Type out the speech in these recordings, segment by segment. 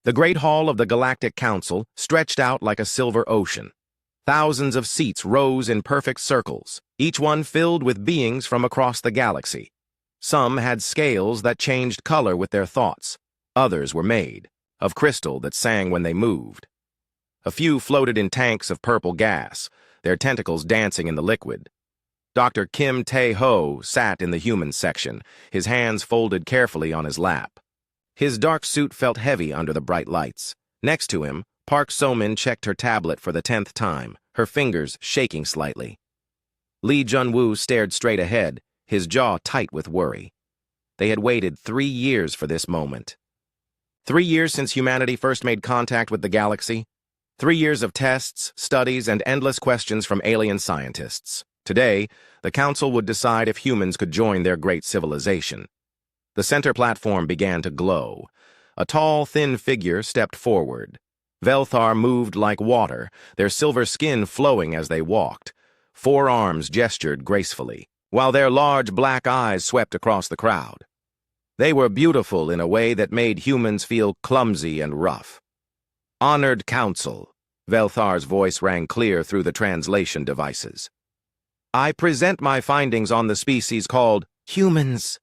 The Great Hall of the Galactic Council stretched out like a silver ocean. Thousands of seats rose in perfect circles, each one filled with beings from across the galaxy. Some had scales that changed color with their thoughts. Others were made of crystal that sang when they moved. A few floated in tanks of purple gas, their tentacles dancing in the liquid. Dr. Kim Tae-ho sat in the human section, his hands folded carefully on his lap. His dark suit felt heavy under the bright lights. Next to him, Park So-min checked her tablet for the 10th time, her fingers shaking slightly. Lee Jun-woo stared straight ahead, his jaw tight with worry. They had waited 3 years for this moment. 3 years since humanity first made contact with the galaxy. 3 years of tests, studies, and endless questions from alien scientists. Today, the Council would decide if humans could join their great civilization. The center platform began to glow. A tall, thin figure stepped forward. Velthar moved like water, their silver skin flowing as they walked. 4 arms gestured gracefully, while their large black eyes swept across the crowd. They were beautiful in a way that made humans feel clumsy and rough. Honored Council, Velthar's voice rang clear through the translation devices. I present my findings on the species called humans.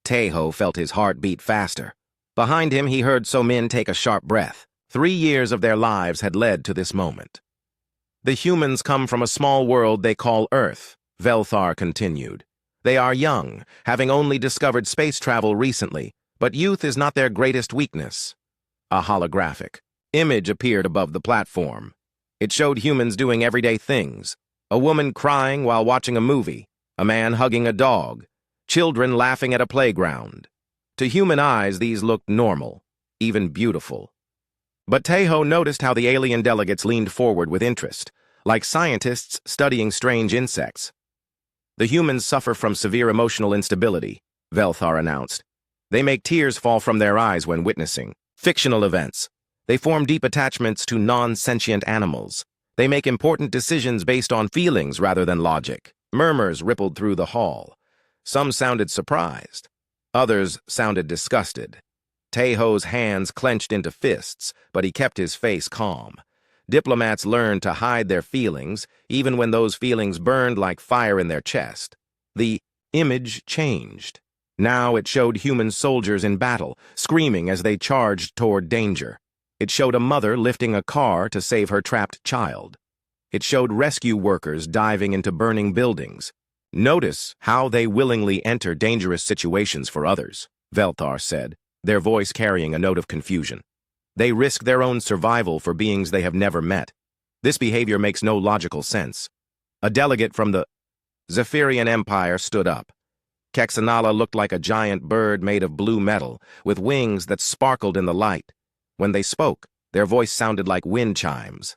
Tae-ho felt his heart beat faster. Behind him, he heard So-min take a sharp breath. 3 years of their lives had led to this moment. The humans come from a small world they call Earth, Velthar continued. They are young, having only discovered space travel recently, but youth is not their greatest weakness. A holographic image appeared above the platform. It showed humans doing everyday things. A woman crying while watching a movie, a man hugging a dog, children laughing at a playground. To human eyes, these looked normal, even beautiful. But Tae-ho noticed how the alien delegates leaned forward with interest, like scientists studying strange insects. The humans suffer from severe emotional instability, Velthar announced. They make tears fall from their eyes when witnessing fictional events. They form deep attachments to non-sentient animals. They make important decisions based on feelings rather than logic. Murmurs rippled through the hall. Some sounded surprised. Others sounded disgusted. Tae-ho's hands clenched into fists, but he kept his face calm. Diplomats learned to hide their feelings, even when those feelings burned like fire in their chest. The image changed. Now it showed human soldiers in battle, screaming as they charged toward danger. It showed a mother lifting a car to save her trapped child. It showed rescue workers diving into burning buildings. Notice how they willingly enter dangerous situations for others, Velthar said, their voice carrying a note of confusion. They risk their own survival for beings they have never met. This behavior makes no logical sense. A delegate from the Zephyrian Empire stood up. Kexanala looked like a giant bird made of blue metal, with wings that sparkled in the light. When they spoke, their voice sounded like wind chimes.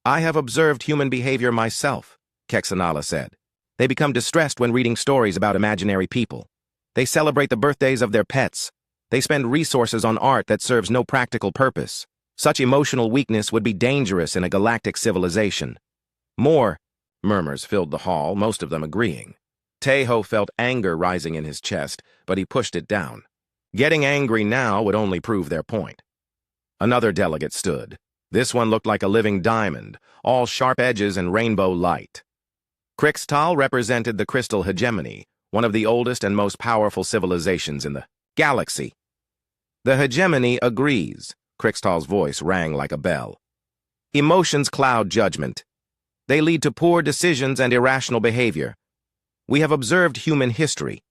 I have observed human behavior myself, Kexanala said. They become distressed when reading stories about imaginary people. They celebrate the birthdays of their pets. They spend resources on art that serves no practical purpose. Such emotional weakness would be dangerous in a galactic civilization. More murmurs filled the hall, most of them agreeing. Tae-ho felt anger rising in his chest, but he pushed it down. Getting angry now would only prove their point. Another delegate stood. This one looked like a living diamond, all sharp edges and rainbow light. Krixtal represented the crystal hegemony, one of the oldest and most powerful civilizations in the galaxy. The hegemony agrees, Krixtal's voice rang like a bell. Emotions cloud judgment. They lead to poor decisions and irrational behavior. We have observed human history.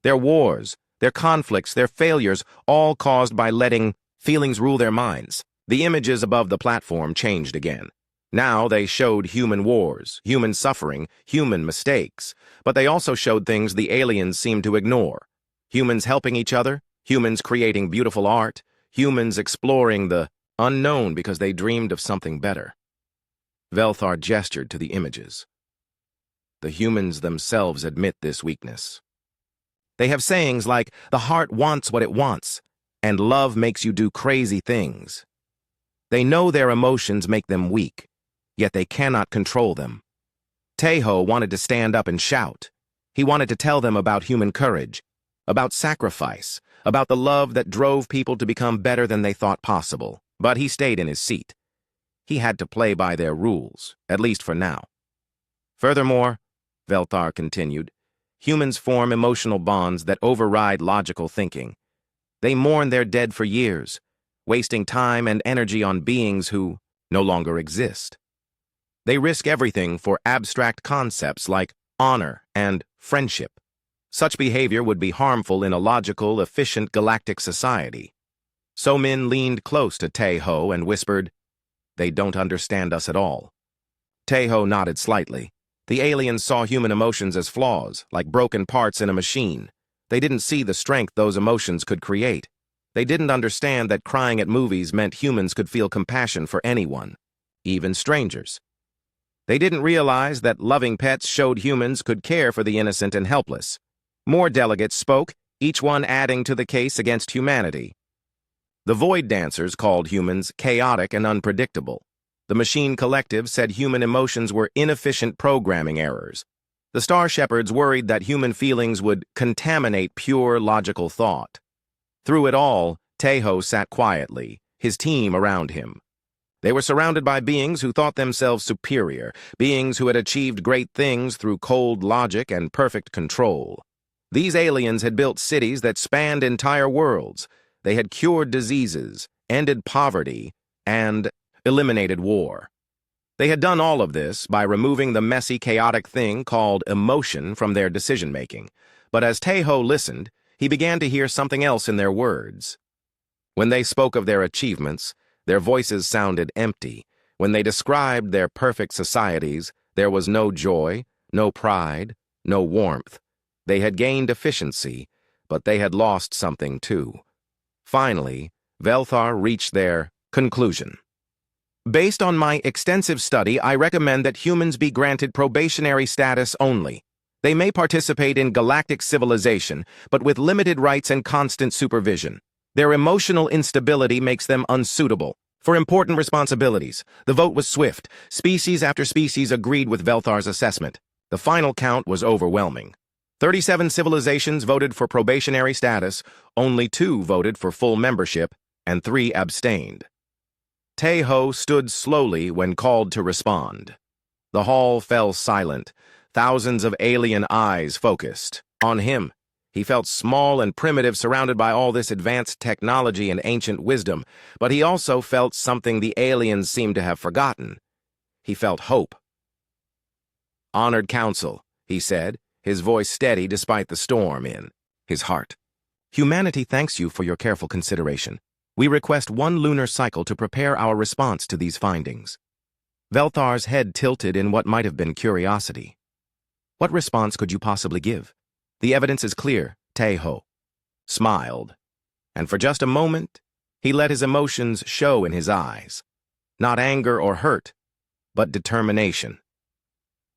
Their wars, their conflicts, their failures, all caused by letting feelings rule their minds. The images above the platform changed again. Now they showed human wars, human suffering, human mistakes, but they also showed things the aliens seemed to ignore. Humans helping each other, humans creating beautiful art, humans exploring the unknown because they dreamed of something better. Velthar gestured to the images. The humans themselves admit this weakness. They have sayings like, the heart wants what it wants, and love makes you do crazy things. They know their emotions make them weak, yet they cannot control them. Tae-ho wanted to stand up and shout. He wanted to tell them about human courage, about sacrifice, about the love that drove people to become better than they thought possible. But he stayed in his seat. He had to play by their rules, at least for now. Furthermore, Velthar continued, humans form emotional bonds that override logical thinking. They mourn their dead for years, wasting time and energy on beings who no longer exist. They risk everything for abstract concepts like honor and friendship. Such behavior would be harmful in a logical, efficient galactic society. So-Min leaned close to Tae-Ho and whispered, "They don't understand us at all." Tae-Ho nodded slightly. The aliens saw human emotions as flaws, like broken parts in a machine. They didn't see the strength those emotions could create. They didn't understand that crying at movies meant humans could feel compassion for anyone, even strangers. They didn't realize that loving pets showed humans could care for the innocent and helpless. More delegates spoke, each one adding to the case against humanity. The Void Dancers called humans chaotic and unpredictable. The Machine Collective said human emotions were inefficient programming errors. The Star Shepherds worried that human feelings would contaminate pure logical thought. Through it all, Tae-Ho sat quietly, his team around him. They were surrounded by beings who thought themselves superior, beings who had achieved great things through cold logic and perfect control. These aliens had built cities that spanned entire worlds. They had cured diseases, ended poverty, and eliminated war. They had done all of this by removing the messy, chaotic thing called emotion from their decision-making. But as Tae-Ho listened, he began to hear something else in their words. When they spoke of their achievements, their voices sounded empty. When they described their perfect societies, there was no joy, no pride, no warmth. They had gained efficiency, but they had lost something too. Finally, Velthar reached their conclusion. Based on my extensive study, I recommend that humans be granted probationary status only. They may participate in galactic civilization, but with limited rights and constant supervision. Their emotional instability makes them unsuitable for important responsibilities. The vote was swift. Species after species agreed with Velthar's assessment. The final count was overwhelming. 37 civilizations voted for probationary status, only 2 voted for full membership, and 3 abstained. Tae-Ho stood slowly when called to respond. The hall fell silent. Thousands of alien eyes focused on him. He felt small and primitive, surrounded by all this advanced technology and ancient wisdom, but he also felt something the aliens seemed to have forgotten. He felt hope. "Honored Council," he said, his voice steady despite the storm in his heart. "Humanity thanks you for your careful consideration. We request 1 lunar cycle to prepare our response to these findings." Velthar's head tilted in what might have been curiosity. "What response could you possibly give? The evidence is clear," Tae-Ho smiled, and for just a moment, he let his emotions show in his eyes. Not anger or hurt, but determination.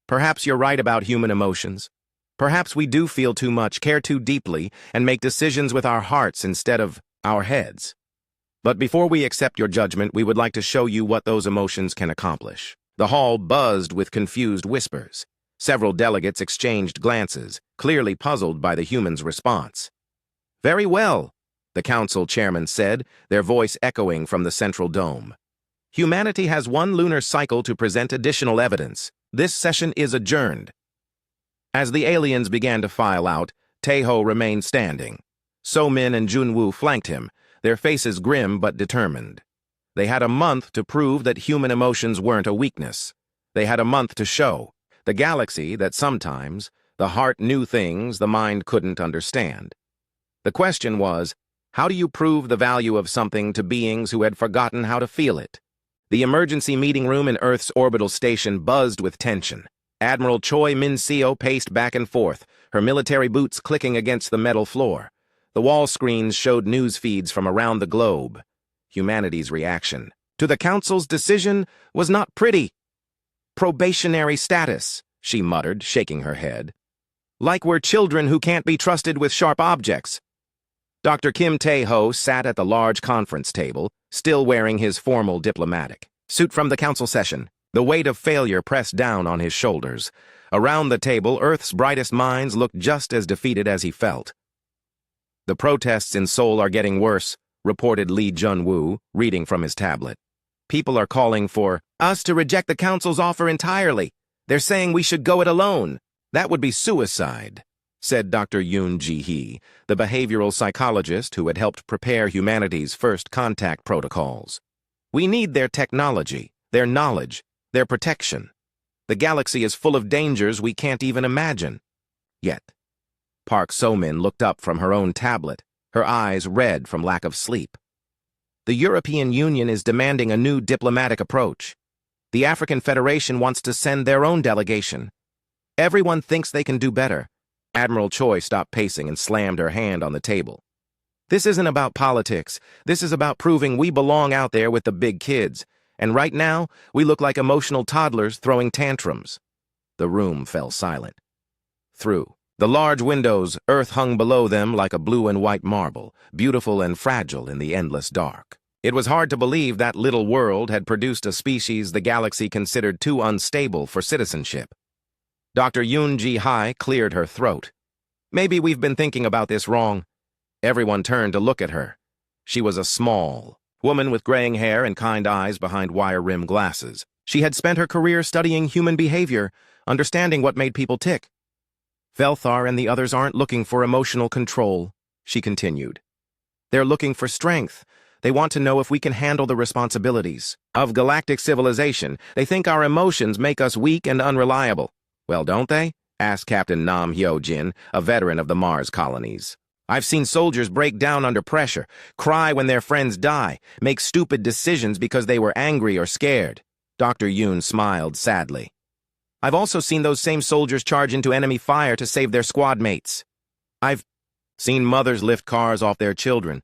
"Perhaps you're right about human emotions. Perhaps we do feel too much, care too deeply, and make decisions with our hearts instead of our heads. But before we accept your judgment, we would like to show you what those emotions can accomplish." The hall buzzed with confused whispers. Several delegates exchanged glances, clearly puzzled by the humans' response. "Very well," the council chairman said, their voice echoing from the central dome. "Humanity has 1 lunar cycle to present additional evidence. This session is adjourned." As the aliens began to file out, Tae-Ho remained standing. So-Min and Junwoo flanked him, their faces grim but determined. They had a month to prove that human emotions weren't a weakness. They had a month to show the galaxy that sometimes the heart knew things the mind couldn't understand. The question was, how do you prove the value of something to beings who had forgotten how to feel it? The emergency meeting room in Earth's orbital station buzzed with tension. Admiral Choi Min-seo paced back and forth, her military boots clicking against the metal floor. The wall screens showed news feeds from around the globe. Humanity's reaction to the Council's decision was not pretty. "Probationary status," she muttered, shaking her head. "Like we're children who can't be trusted with sharp objects." Dr. Kim Tae-Ho sat at the large conference table, still wearing his formal diplomatic suit from the council session. The weight of failure pressed down on his shoulders. Around the table, Earth's brightest minds looked just as defeated as he felt. The protests in Seoul are getting worse, reported Lee Jun-woo, reading from his tablet. People are calling for us to reject the council's offer entirely. They're saying we should go it alone. That would be suicide, said Dr. Yoon Ji-hee, the behavioral psychologist who had helped prepare humanity's first contact protocols. We need their technology, their knowledge, their protection. The galaxy is full of dangers we can't even imagine. Yet, Park So-min looked up from her own tablet, her eyes red from lack of sleep. The European Union is demanding a new diplomatic approach. The African Federation wants to send their own delegation. Everyone thinks they can do better. Admiral Choi stopped pacing and slammed her hand on the table. This isn't about politics. This is about proving we belong out there with the big kids. And right now, we look like emotional toddlers throwing tantrums. The room fell silent. Through the large windows, Earth hung below them like a blue and white marble, beautiful and fragile in the endless dark. It was hard to believe that little world had produced a species the galaxy considered too unstable for citizenship. Dr. Yoon Ji-hee cleared her throat. Maybe we've been thinking about this wrong. Everyone turned to look at her. She was a small woman with graying hair and kind eyes behind wire-rimmed glasses. She had spent her career studying human behavior, understanding what made people tick. Velthar and the others aren't looking for emotional control, she continued. They're looking for strength. They want to know if we can handle the responsibilities of galactic civilization. They think our emotions make us weak and unreliable. Well, don't they? Asked Captain Nam Hyo-jin, a veteran of the Mars colonies. I've seen soldiers break down under pressure, cry when their friends die, make stupid decisions because they were angry or scared. Dr. Yoon smiled sadly. I've also seen those same soldiers charge into enemy fire to save their squad mates. I've seen mothers lift cars off their children.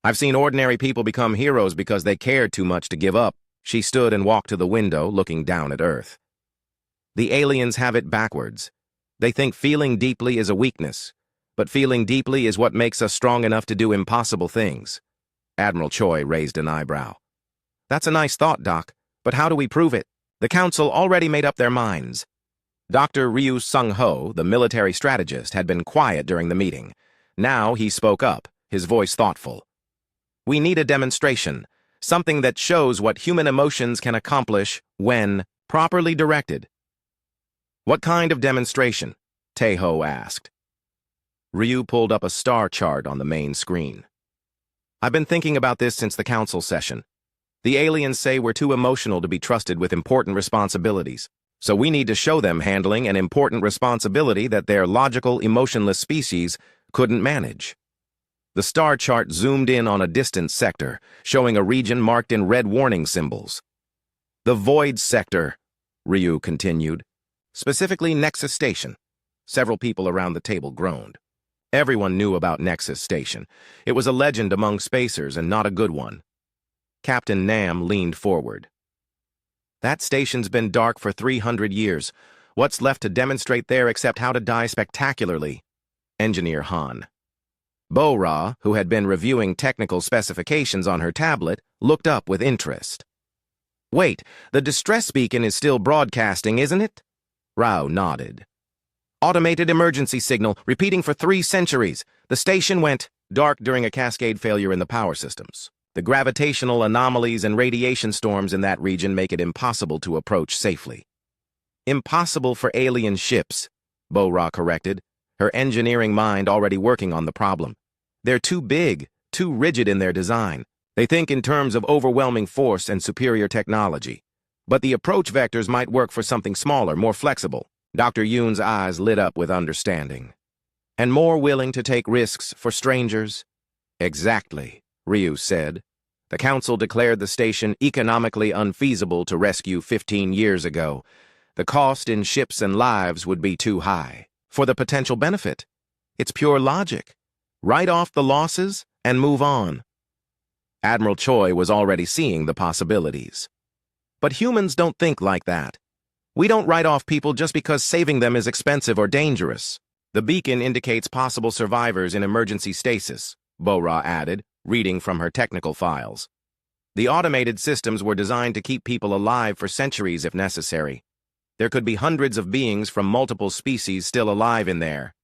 I've seen ordinary people become heroes because they cared too much to give up. She stood and walked to the window, looking down at Earth. The aliens have it backwards. They think feeling deeply is a weakness, but feeling deeply is what makes us strong enough to do impossible things. Admiral Choi raised an eyebrow. That's a nice thought, Doc, but how do we prove it? The Council already made up their minds. Dr. Ryu Sung-ho, the military strategist, had been quiet during the meeting. Now he spoke up, his voice thoughtful. We need a demonstration, something that shows what human emotions can accomplish when properly directed. What kind of demonstration? Taeho asked. Ryu pulled up a star chart on the main screen. I've been thinking about this since the Council session. The aliens say we're too emotional to be trusted with important responsibilities, so we need to show them handling an important responsibility that their logical, emotionless species couldn't manage. The star chart zoomed in on a distant sector, showing a region marked in red warning symbols. The Void Sector, Ryu continued. Specifically Nexus Station. Several people around the table groaned. Everyone knew about Nexus Station. It was a legend among spacers and not a good one. Captain Nam leaned forward. That station's been dark for 300 years. What's left to demonstrate there except how to die spectacularly? Engineer Han. Bo-Ra, who had been reviewing technical specifications on her tablet, looked up with interest. Wait, the distress beacon is still broadcasting, isn't it? Rao nodded. Automated emergency signal, repeating for 3 centuries. The station went dark during a cascade failure in the power systems. The gravitational anomalies and radiation storms in that region make it impossible to approach safely. Impossible for alien ships, Bo-Ra corrected, her engineering mind already working on the problem. They're too big, too rigid in their design. They think in terms of overwhelming force and superior technology. But the approach vectors might work for something smaller, more flexible. Dr. Yoon's eyes lit up with understanding. And more willing to take risks for strangers? Exactly, Ryu said. The Council declared the station economically unfeasible to rescue 15 years ago. The cost in ships and lives would be too high. For the potential benefit, it's pure logic. Write off the losses and move on. Admiral Choi was already seeing the possibilities. But humans don't think like that. We don't write off people just because saving them is expensive or dangerous. The beacon indicates possible survivors in emergency stasis, Bo-Ra added, reading from her technical files. The automated systems were designed to keep people alive for centuries if necessary. There could be hundreds of beings from multiple species still alive in there.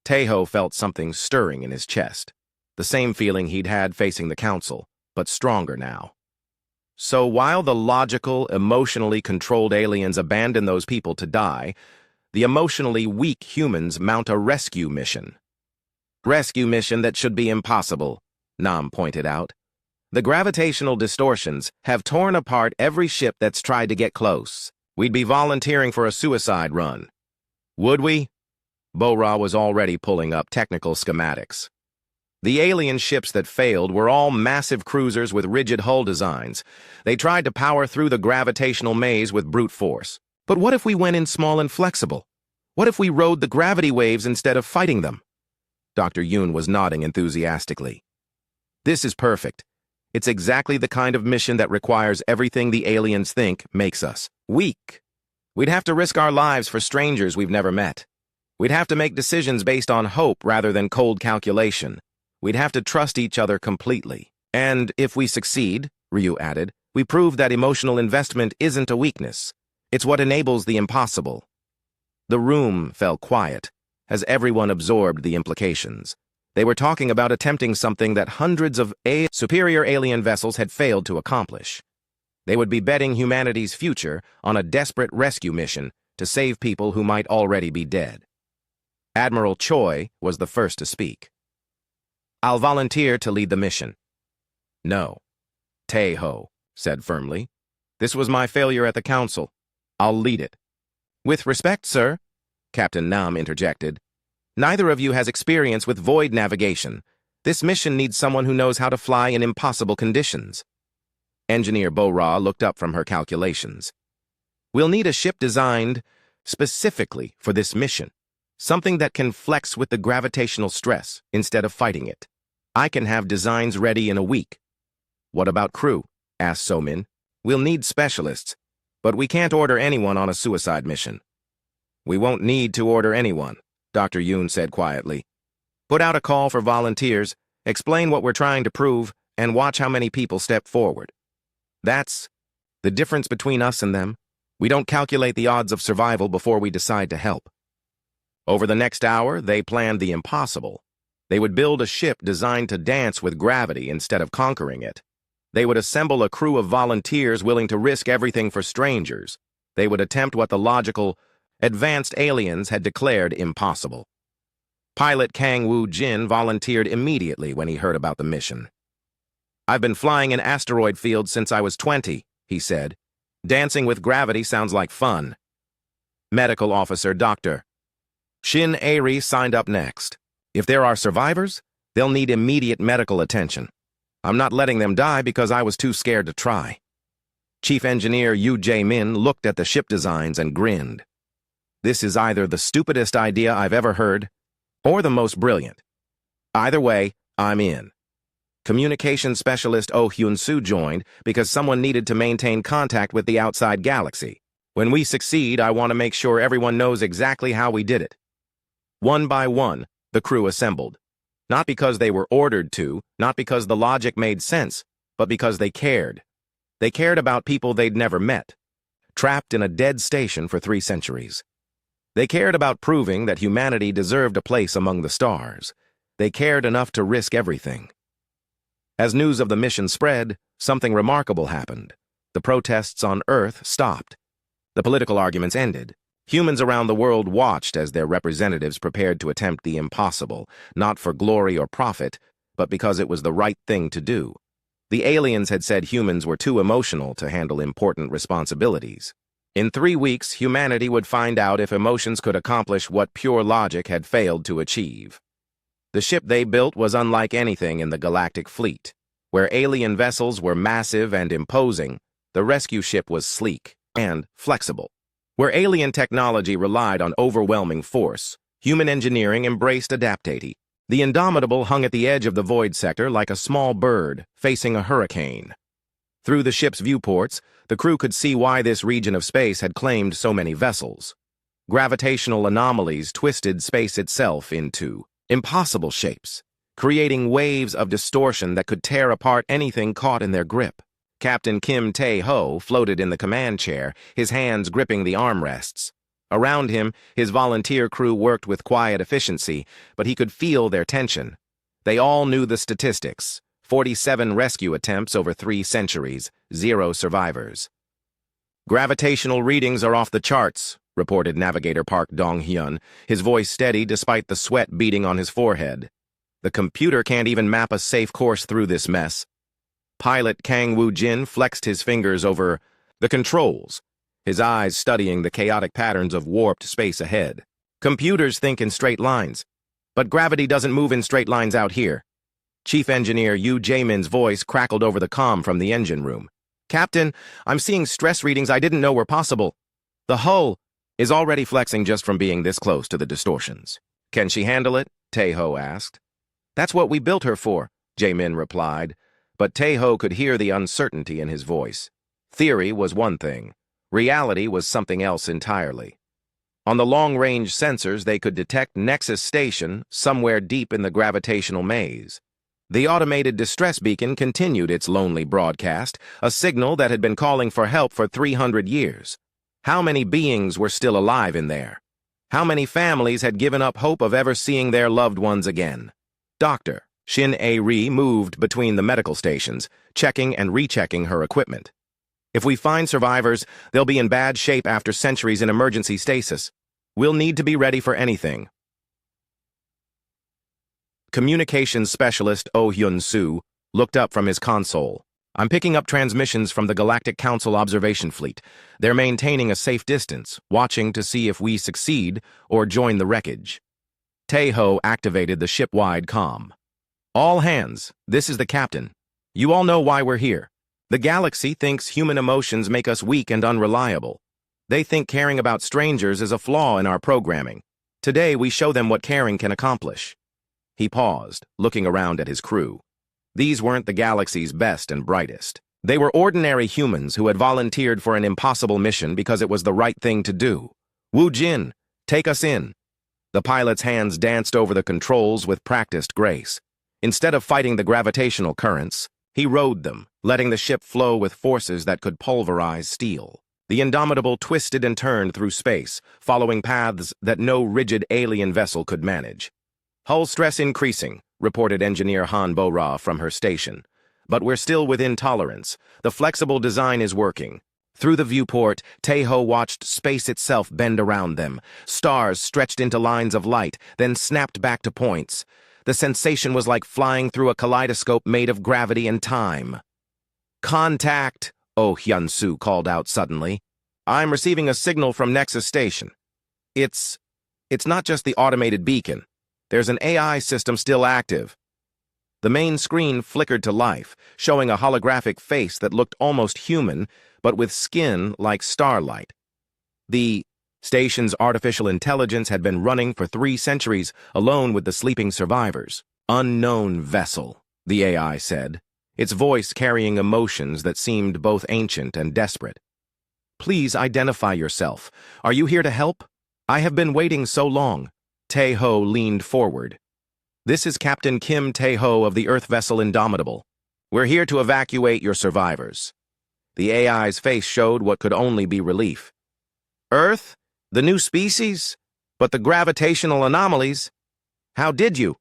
Taeho felt something stirring in his chest, the same feeling he'd had facing the council, but stronger now. So while the logical, emotionally controlled aliens abandon those people to die, the emotionally weak humans mount a rescue mission. Rescue mission that should be impossible, Nam pointed out. The gravitational distortions have torn apart every ship that's tried to get close. We'd be volunteering for a suicide run. Would we? Bo-Ra was already pulling up technical schematics. The alien ships that failed were all massive cruisers with rigid hull designs. They tried to power through the gravitational maze with brute force. But what if we went in small and flexible? What if we rode the gravity waves instead of fighting them? Dr. Yoon was nodding enthusiastically. This is perfect. It's exactly the kind of mission that requires everything the aliens think makes us weak. We'd have to risk our lives for strangers we've never met. We'd have to make decisions based on hope rather than cold calculation. We'd have to trust each other completely. And if we succeed, Ryu added, we prove that emotional investment isn't a weakness. It's what enables the impossible. The room fell quiet as everyone absorbed the implications. They were talking about attempting something that hundreds of superior alien vessels had failed to accomplish. They would be betting humanity's future on a desperate rescue mission to save people who might already be dead. Admiral Choi was the first to speak. I'll volunteer to lead the mission. No, Taeho said firmly. This was my failure at the council. I'll lead it. With respect, sir, Captain Nam interjected. Neither of you has experience with void navigation. This mission needs someone who knows how to fly in impossible conditions. Engineer Bo-Ra looked up from her calculations. We'll need a ship designed specifically for this mission. Something that can flex with the gravitational stress instead of fighting it. I can have designs ready in a week. What about crew? Asked Somin. We'll need specialists, but we can't order anyone on a suicide mission. We won't need to order anyone, Dr. Yoon said quietly. Put out a call for volunteers, explain what we're trying to prove, and watch how many people step forward. That's the difference between us and them. We don't calculate the odds of survival before we decide to help. Over the next hour, they planned the impossible. They would build a ship designed to dance with gravity instead of conquering it. They would assemble a crew of volunteers willing to risk everything for strangers. They would attempt what the logical, advanced aliens had declared impossible. Pilot Kang Woo-jin volunteered immediately when he heard about the mission. I've been flying in asteroid fields since I was 20, he said. Dancing with gravity sounds like fun. Medical Officer Dr. Shin Airi signed up next. If there are survivors, they'll need immediate medical attention. I'm not letting them die because I was too scared to try. Chief Engineer Yu Jae-min looked at the ship designs and grinned. This is either the stupidest idea I've ever heard, or the most brilliant. Either way, I'm in. Communications specialist Oh Hyun-soo joined because someone needed to maintain contact with the outside galaxy. When we succeed, I want to make sure everyone knows exactly how we did it. One by one, the crew assembled. Not because they were ordered to, not because the logic made sense, but because they cared. They cared about people they'd never met, trapped in a dead station for 3 centuries. They cared about proving that humanity deserved a place among the stars. They cared enough to risk everything. As news of the mission spread, something remarkable happened. The protests on Earth stopped. The political arguments ended. Humans around the world watched as their representatives prepared to attempt the impossible, not for glory or profit, but because it was the right thing to do. The aliens had said humans were too emotional to handle important responsibilities. In 3 weeks, humanity would find out if emotions could accomplish what pure logic had failed to achieve. The ship they built was unlike anything in the galactic fleet. Where alien vessels were massive and imposing, the rescue ship was sleek and flexible. Where alien technology relied on overwhelming force, human engineering embraced adaptability. The Indomitable hung at the edge of the void sector like a small bird facing a hurricane. Through the ship's viewports, the crew could see why this region of space had claimed so many vessels. Gravitational anomalies twisted space itself into impossible shapes, creating waves of distortion that could tear apart anything caught in their grip. Captain Kim Tae-ho floated in the command chair, his hands gripping the armrests. Around him, his volunteer crew worked with quiet efficiency, but he could feel their tension. They all knew the statistics. 47 rescue attempts over 3 centuries, 0 survivors. "Gravitational readings are off the charts," reported Navigator Park Dong-hyun, his voice steady despite the sweat beading on his forehead. "The computer can't even map a safe course through this mess." Pilot Kang Woo-jin flexed his fingers over the controls, his eyes studying the chaotic patterns of warped space ahead. "Computers think in straight lines, but gravity doesn't move in straight lines out here." Chief Engineer Yu Jae-min's voice crackled over the comm from the engine room. "Captain, I'm seeing stress readings I didn't know were possible. The hull is already flexing just from being this close to the distortions." "Can she handle it?" Tae-ho asked. "That's what we built her for," Jae-min replied, but Tae-ho could hear the uncertainty in his voice. Theory was one thing. Reality was something else entirely. On the long-range sensors, they could detect Nexus Station somewhere deep in the gravitational maze. The automated distress beacon continued its lonely broadcast, a signal that had been calling for help for 300 years. How many beings were still alive in there? How many families had given up hope of ever seeing their loved ones again? Dr. Shin A-ri moved between the medical stations, checking and rechecking her equipment. "If we find survivors, they'll be in bad shape after centuries in emergency stasis. We'll need to be ready for anything." Communications specialist Oh Hyun-soo looked up from his console. "I'm picking up transmissions from the Galactic Council observation fleet. They're maintaining a safe distance, watching to see if we succeed or join the wreckage." Tae-ho activated the ship-wide comm. "All hands, this is the captain. You all know why we're here. The galaxy thinks human emotions make us weak and unreliable. They think caring about strangers is a flaw in our programming. Today we show them what caring can accomplish." He paused, looking around at his crew. These weren't the galaxy's best and brightest. They were ordinary humans who had volunteered for an impossible mission because it was the right thing to do. "Woo-jin, take us in." The pilot's hands danced over the controls with practiced grace. Instead of fighting the gravitational currents, he rode them, letting the ship flow with forces that could pulverize steel. The Indomitable twisted and turned through space, following paths that no rigid alien vessel could manage. "Hull stress increasing," reported Engineer Han Bo-ra from her station. "But we're still within tolerance. The flexible design is working." Through the viewport, Tae-ho watched space itself bend around them. Stars stretched into lines of light, then snapped back to points. The sensation was like flying through a kaleidoscope made of gravity and time. "Contact!" Oh Hyun-soo called out suddenly. "I'm receiving a signal from Nexus Station. It's not just the automated beacon. There's an AI system still active." The main screen flickered to life, showing a holographic face that looked almost human, but with skin like starlight. The station's artificial intelligence had been running for 3 centuries, alone with the sleeping survivors. "Unknown vessel," the AI said, its voice carrying emotions that seemed both ancient and desperate. "Please identify yourself. Are you here to help? I have been waiting so long." Tae-ho leaned forward. "This is Captain Kim Tae-ho of the Earth vessel Indomitable. We're here to evacuate your survivors." The AI's face showed what could only be relief. "Earth? The new species? But the gravitational anomalies? How did you?"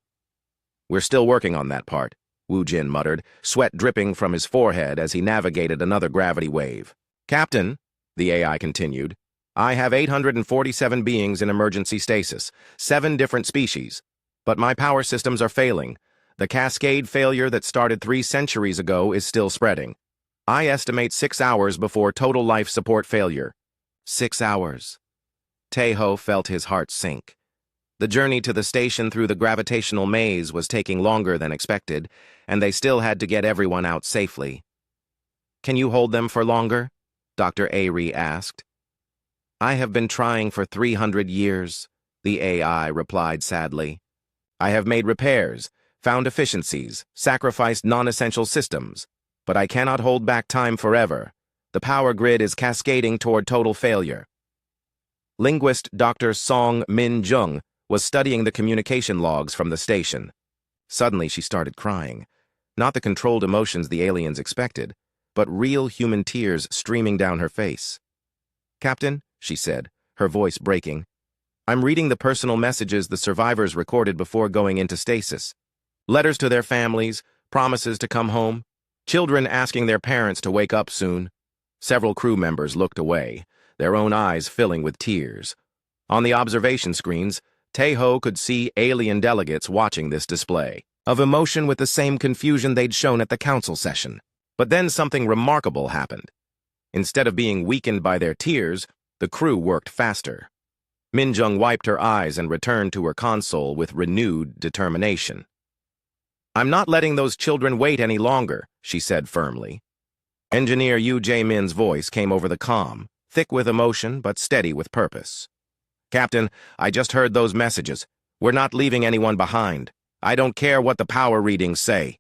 "We're still working on that part," Woo-jin muttered, sweat dripping from his forehead as he navigated another gravity wave. "Captain," the AI continued, "I have 847 beings in emergency stasis, 7 different species. But my power systems are failing. The cascade failure that started 3 centuries ago is still spreading. I estimate 6 hours before total life support failure." 6 hours. Tae-ho felt his heart sink. The journey to the station through the gravitational maze was taking longer than expected, and they still had to get everyone out safely. "Can you hold them for longer?" Dr. A-ri asked. "I have been trying for 300 years, the AI replied sadly. "I have made repairs, found efficiencies, sacrificed non-essential systems, but I cannot hold back time forever. The power grid is cascading toward total failure." Linguist Dr. Song Min-jung was studying the communication logs from the station. Suddenly she started crying. Not the controlled emotions the aliens expected, but real human tears streaming down her face. "Captain," she said, her voice breaking. "I'm reading the personal messages the survivors recorded before going into stasis. Letters to their families, promises to come home, children asking their parents to wake up soon." Several crew members looked away, their own eyes filling with tears. On the observation screens, Taeho could see alien delegates watching this display of emotion with the same confusion they'd shown at the council session. But then something remarkable happened. Instead of being weakened by their tears, the crew worked faster. Minjung wiped her eyes and returned to her console with renewed determination. "I'm not letting those children wait any longer," she said firmly. Engineer Yu Jae-min's voice came over the comm, thick with emotion but steady with purpose. "Captain, I just heard those messages. We're not leaving anyone behind. I don't care what the power readings say."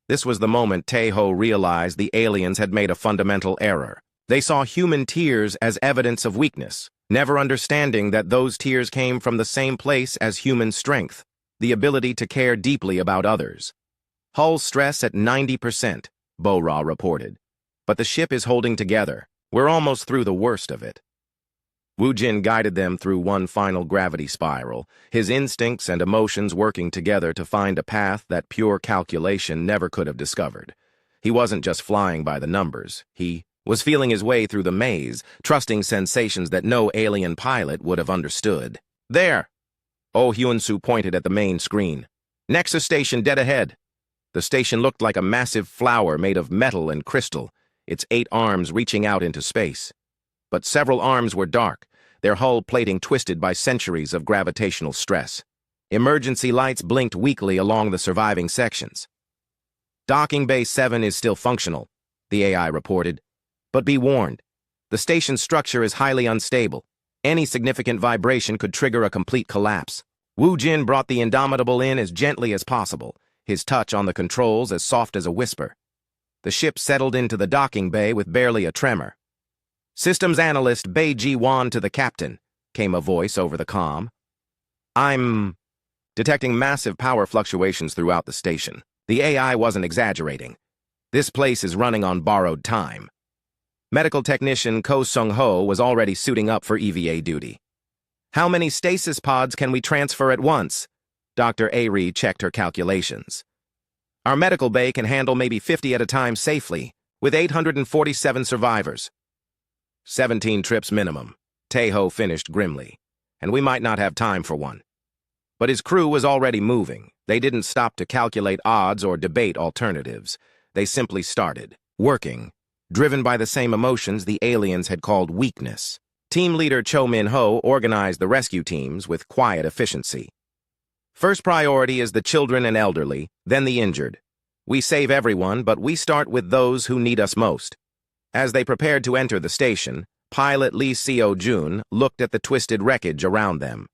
This was the moment Taeho realized the aliens had made a fundamental error. They saw human tears as evidence of weakness, never understanding that those tears came from the same place as human strength, the ability to care deeply about others. "Hull stress at 90%, Bo-Ra reported. "But the ship is holding together. We're almost through the worst of it." Wu Jin guided them through one final gravity spiral, his instincts and emotions working together to find a path that pure calculation never could have discovered. He wasn't just flying by the numbers. He was feeling his way through the maze, trusting sensations that no alien pilot would have understood. "There!" Oh Hyun-soo pointed at the main screen. "Nexus station dead ahead." The station looked like a massive flower made of metal and crystal, its 8 arms reaching out into space. But several arms were dark, their hull plating twisted by centuries of gravitational stress. Emergency lights blinked weakly along the surviving sections. "Docking Bay 7 is still functional," the AI reported. "But be warned, the station's structure is highly unstable. Any significant vibration could trigger a complete collapse." Wu Jin brought the Indomitable in as gently as possible, his touch on the controls as soft as a whisper. The ship settled into the docking bay with barely a tremor. "Systems Analyst Bei Ji-wan to the captain," came a voice over the comm. "I'm detecting massive power fluctuations throughout the station. The AI wasn't exaggerating. This place is running on borrowed time." Medical technician Ko Sung-ho was already suiting up for EVA duty. "How many stasis pods can we transfer at once?" Dr. Ari checked her calculations. "Our medical bay can handle maybe 50 at a time safely, with 847 survivors." 17 trips minimum, Taeho finished grimly, "and we might not have time for one." But his crew was already moving. They didn't stop to calculate odds or debate alternatives. They simply started, working, driven by the same emotions the aliens had called weakness. Team leader Cho Min-ho organized the rescue teams with quiet efficiency. "First priority is the children and elderly, then the injured. We save everyone, but we start with those who need us most." As they prepared to enter the station, pilot Lee Seo-jun looked at the twisted wreckage around them.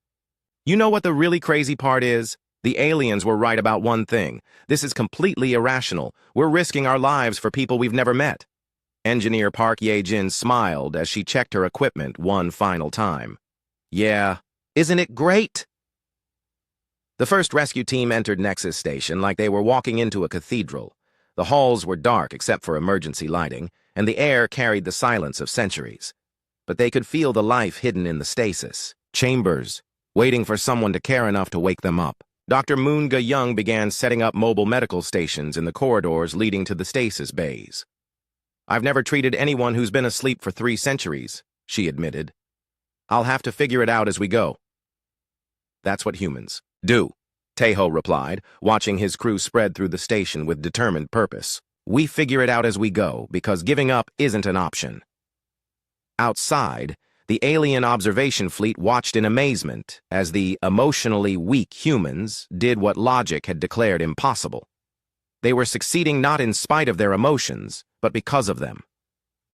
"You know what the really crazy part is? The aliens were right about one thing. This is completely irrational. We're risking our lives for people we've never met." Engineer Park Ye-jin smiled as she checked her equipment one final time. "Yeah, isn't it great?" The first rescue team entered Nexus Station like they were walking into a cathedral. The halls were dark except for emergency lighting, and the air carried the silence of centuries. But they could feel the life hidden in the stasis chambers, waiting for someone to care enough to wake them up. Dr. Moon Ga-young began setting up mobile medical stations in the corridors leading to the stasis bays. "I've never treated anyone who's been asleep for 3 centuries, she admitted. "I'll have to figure it out as we go." "That's what humans do," Taeho replied, watching his crew spread through the station with determined purpose. "We figure it out as we go, because giving up isn't an option." Outside, the alien observation fleet watched in amazement as the emotionally weak humans did what logic had declared impossible. They were succeeding not in spite of their emotions, but because of them.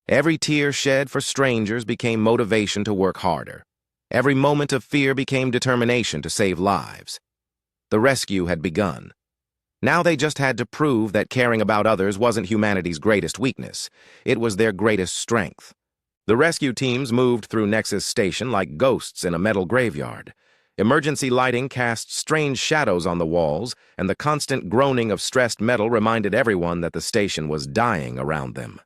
Every tear shed for strangers became motivation to work harder. Every moment of fear became determination to save lives. The rescue had begun. Now they just had to prove that caring about others wasn't humanity's greatest weakness. It was their greatest strength. The rescue teams moved through Nexus Station like ghosts in a metal graveyard. Emergency lighting cast strange shadows on the walls, and the constant groaning of stressed metal reminded everyone that the station was dying around them.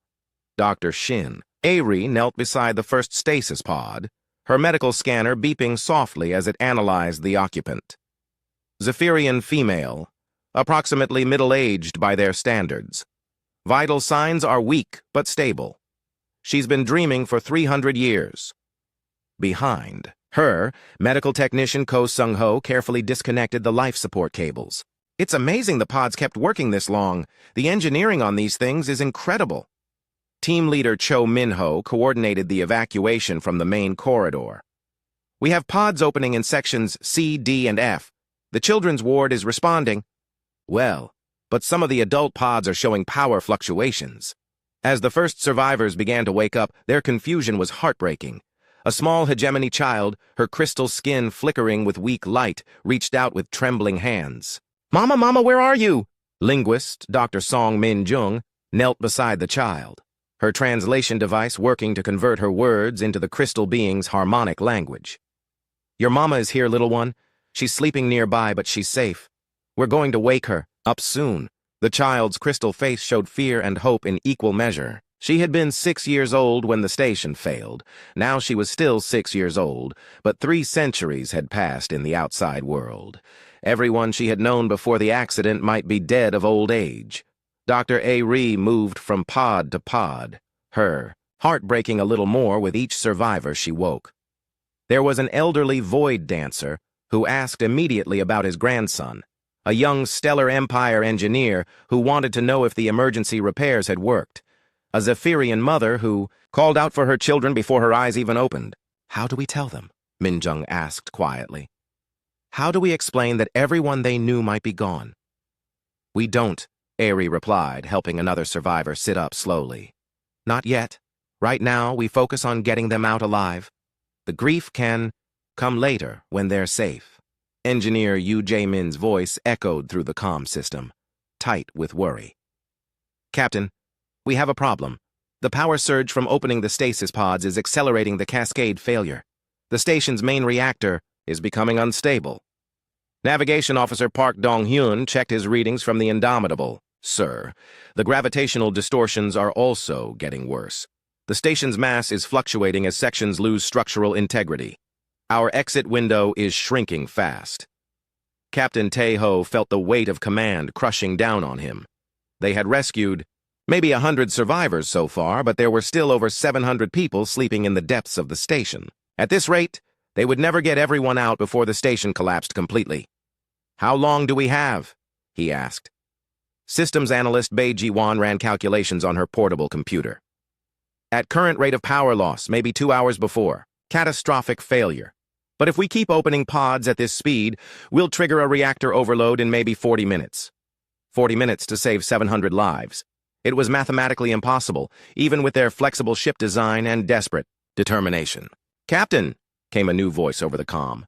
Dr. Shin Ari knelt beside the first stasis pod, her medical scanner beeping softly as it analyzed the occupant. Zephyrian female, approximately middle-aged by their standards. Vital signs are weak but stable. She's been dreaming for 300 years. Behind her, medical technician Ko Sung-ho carefully disconnected the life support cables. It's amazing the pods kept working this long. The engineering on these things is incredible. Team leader Cho Min-ho coordinated the evacuation from the main corridor. We have pods opening in sections C, D, and F. The children's ward is responding. Well, but some of the adult pods are showing power fluctuations. As the first survivors began to wake up, their confusion was heartbreaking. A small hegemony child, her crystal skin flickering with weak light, reached out with trembling hands. "Mama, Mama, where are you?" Linguist Dr. Song Min-jung knelt beside the child, her translation device working to convert her words into the crystal being's harmonic language. "Your mama is here, little one. She's sleeping nearby, but she's safe. We're going to wake her up soon." The child's crystal face showed fear and hope in equal measure. She had been 6 years old when the station failed. Now she was still 6 years old, but 3 centuries had passed in the outside world. Everyone she had known before the accident might be dead of old age. Dr. A-Ri moved from pod to pod, her heart breaking a little more with each survivor she woke. There was an elderly void dancer who asked immediately about his grandson, a young Stellar Empire engineer who wanted to know if the emergency repairs had worked, a Zephyrian mother who called out for her children before her eyes even opened. "How do we tell them?" Min-jung asked quietly. "How do we explain that everyone they knew might be gone?" "We don't," A-Ri replied, helping another survivor sit up slowly. "Not yet. Right now, we focus on getting them out alive. The grief can come later when they're safe." Engineer Yu Jae-min's voice echoed through the comm system, tight with worry. "Captain, we have a problem. The power surge from opening the stasis pods is accelerating the cascade failure. The station's main reactor is becoming unstable." Navigation Officer Park Dong-hyun checked his readings from the Indomitable. "Sir, the gravitational distortions are also getting worse. The station's mass is fluctuating as sections lose structural integrity. Our exit window is shrinking fast." Captain Tae-ho felt the weight of command crushing down on him. They had rescued maybe 100 survivors so far, but there were still over 700 people sleeping in the depths of the station. At this rate, they would never get everyone out before the station collapsed completely. "How long do we have?" he asked. Systems analyst Bae Ji-won ran calculations on her portable computer. "At current rate of power loss, maybe 2 hours before. Catastrophic failure. But if we keep opening pods at this speed, we'll trigger a reactor overload in maybe 40 minutes. 40 minutes to save 700 lives. It was mathematically impossible, even with their flexible ship design and desperate determination." "Captain," came a new voice over the comm.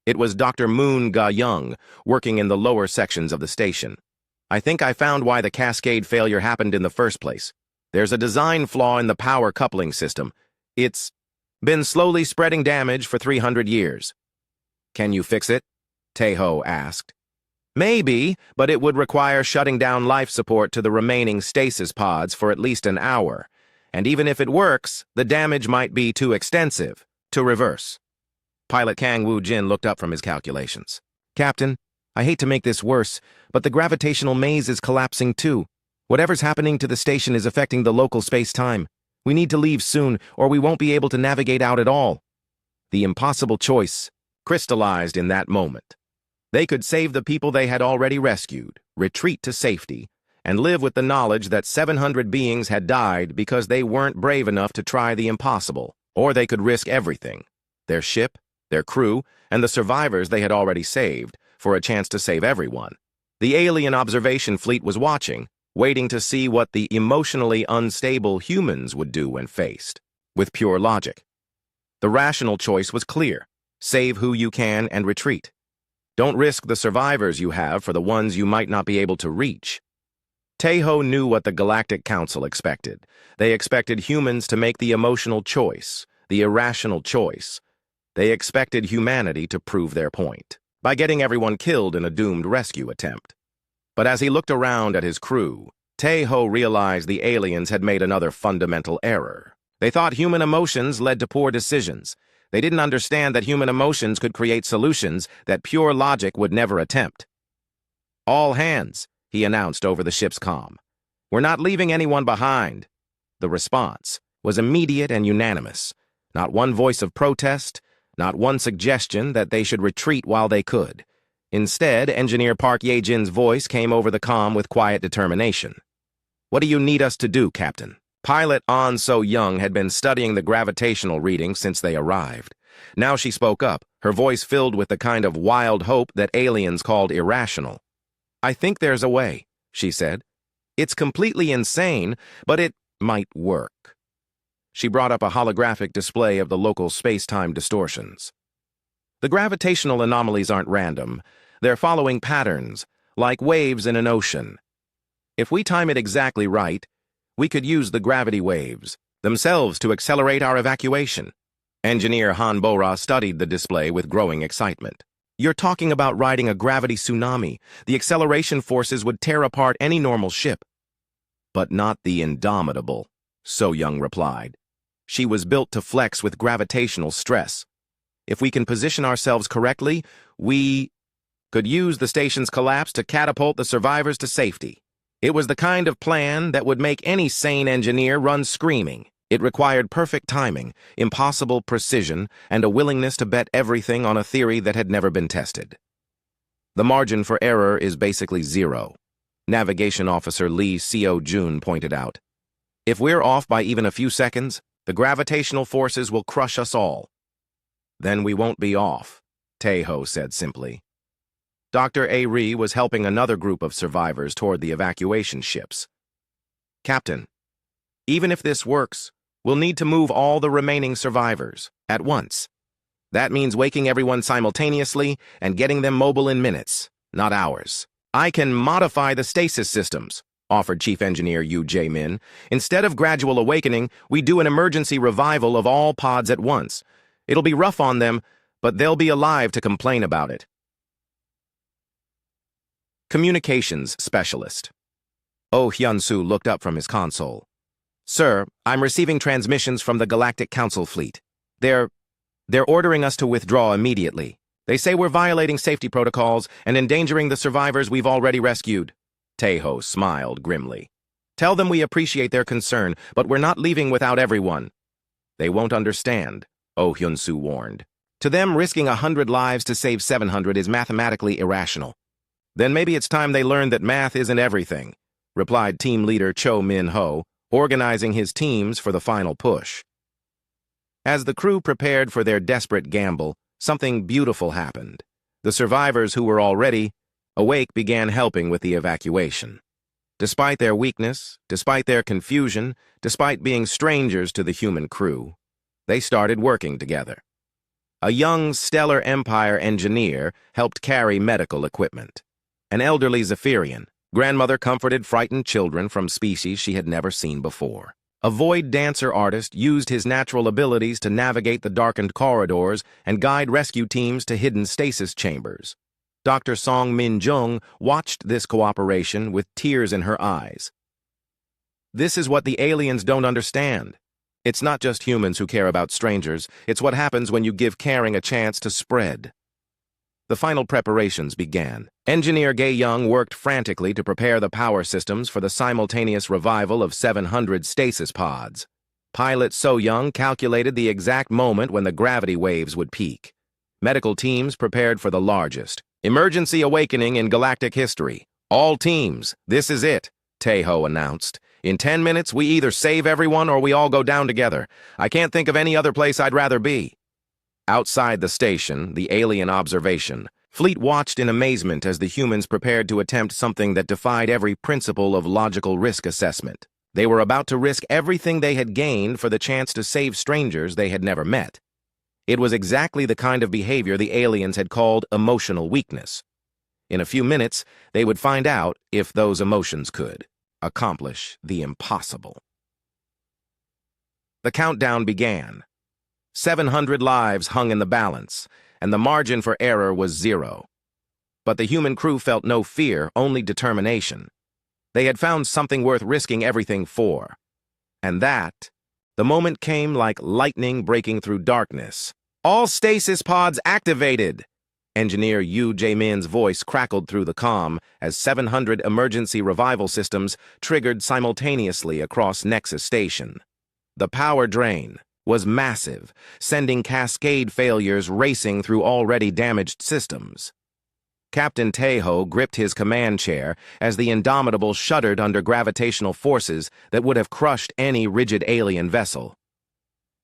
It was Dr. Moon Ga-young, working in the lower sections of the station. "I think I found why the cascade failure happened in the first place. There's a design flaw in the power coupling system. It's been slowly spreading damage for 300 years. "Can you fix it?" Tae-ho asked. "Maybe, but it would require shutting down life support to the remaining stasis pods for at least an hour. And even if it works, the damage might be too extensive to reverse." Pilot Kang Woo-jin looked up from his calculations. "Captain, I hate to make this worse, but the gravitational maze is collapsing too. Whatever's happening to the station is affecting the local space-time. We need to leave soon, or we won't be able to navigate out at all." The impossible choice crystallized in that moment. They could save the people they had already rescued, retreat to safety, and live with the knowledge that 700 beings had died because they weren't brave enough to try the impossible. Or they could risk everything, their ship, their crew, and the survivors they had already saved, for a chance to save everyone. The alien observation fleet was watching, waiting to see what the emotionally unstable humans would do when faced, with pure logic. The rational choice was clear: save who you can and retreat. Don't risk the survivors you have for the ones you might not be able to reach. Tae-ho knew what the Galactic Council expected. They expected humans to make the emotional choice, the irrational choice. They expected humanity to prove their point, by getting everyone killed in a doomed rescue attempt. But as he looked around at his crew, Tae-ho realized the aliens had made another fundamental error. They thought human emotions led to poor decisions. They didn't understand that human emotions could create solutions that pure logic would never attempt. "All hands," he announced over the ship's comm. "We're not leaving anyone behind." The response was immediate and unanimous. Not one voice of protest, not one suggestion that they should retreat while they could. Instead, Engineer Park Ye-jin's voice came over the comm with quiet determination. "What do you need us to do, Captain?" Pilot An So-young had been studying the gravitational readings since they arrived. Now she spoke up, her voice filled with the kind of wild hope that aliens called irrational. "I think there's a way," she said. "It's completely insane, but it might work." She brought up a holographic display of the local space-time distortions. "The gravitational anomalies aren't random. They're following patterns, like waves in an ocean. If we time it exactly right, we could use the gravity waves themselves to accelerate our evacuation." Engineer Han Bora studied the display with growing excitement. "You're talking about riding a gravity tsunami. The acceleration forces would tear apart any normal ship." "But not the Indomitable," So-young replied. "She was built to flex with gravitational stress. If we can position ourselves correctly, we could use the station's collapse to catapult the survivors to safety." It was the kind of plan that would make any sane engineer run screaming. It required perfect timing, impossible precision, and a willingness to bet everything on a theory that had never been tested. "The margin for error is basically zero," Navigation Officer Lee Seo-jun pointed out. "If we're off by even a few seconds, the gravitational forces will crush us all." "Then we won't be off," Tae-ho said simply. Dr. A-ri was helping another group of survivors toward the evacuation ships. "Captain, even if this works, we'll need to move all the remaining survivors at once. That means waking everyone simultaneously and getting them mobile in minutes, not hours." "I can modify the stasis systems," offered Chief Engineer Yu Jae-min. "Instead of gradual awakening, we do an emergency revival of all pods at once. It'll be rough on them, but they'll be alive to complain about it." Communications Specialist. Oh Hyun-soo looked up from his console. "Sir, I'm receiving transmissions from the Galactic Council fleet. They're ordering us to withdraw immediately. They say we're violating safety protocols and endangering the survivors we've already rescued." Tae-ho smiled grimly. "Tell them we appreciate their concern, but we're not leaving without everyone." "They won't understand," Oh Hyun-soo warned. "To them, risking 100 lives to save 700 is mathematically irrational." "Then maybe it's time they learned that math isn't everything," replied team leader Cho Min-ho, organizing his teams for the final push. As the crew prepared for their desperate gamble, something beautiful happened. The survivors who were already awake began helping with the evacuation. Despite their weakness, despite their confusion, despite being strangers to the human crew, they started working together. A young Stellar Empire engineer helped carry medical equipment. An elderly Zephyrian grandmother comforted frightened children from species she had never seen before. A void dancer artist used his natural abilities to navigate the darkened corridors and guide rescue teams to hidden stasis chambers. Dr. Song Min-jung watched this cooperation with tears in her eyes. "This is what the aliens don't understand. It's not just humans who care about strangers. It's what happens when you give caring a chance to spread." The final preparations began. Engineer Gae-young worked frantically to prepare the power systems for the simultaneous revival of 700 stasis pods. Pilot So-young calculated the exact moment when the gravity waves would peak. Medical teams prepared for the largest emergency awakening in galactic history. "All teams, this is it," Tae-ho announced. "In 10 minutes, we either save everyone or we all go down together. I can't think of any other place I'd rather be." Outside the station, the alien observation fleet watched in amazement as the humans prepared to attempt something that defied every principle of logical risk assessment. They were about to risk everything they had gained for the chance to save strangers they had never met. It was exactly the kind of behavior the aliens had called emotional weakness. In a few minutes, they would find out if those emotions could accomplish the impossible. The countdown began. 700 lives hung in the balance, and the margin for error was 0. But the human crew felt no fear, only determination. They had found something worth risking everything for. And the moment came like lightning breaking through darkness. All stasis pods activated! Engineer Yu Jae-min's voice crackled through the comm as 700 emergency revival systems triggered simultaneously across Nexus Station. The power drain was massive, sending cascade failures racing through already damaged systems. Captain Taeho gripped his command chair as the Indomitable shuddered under gravitational forces that would have crushed any rigid alien vessel.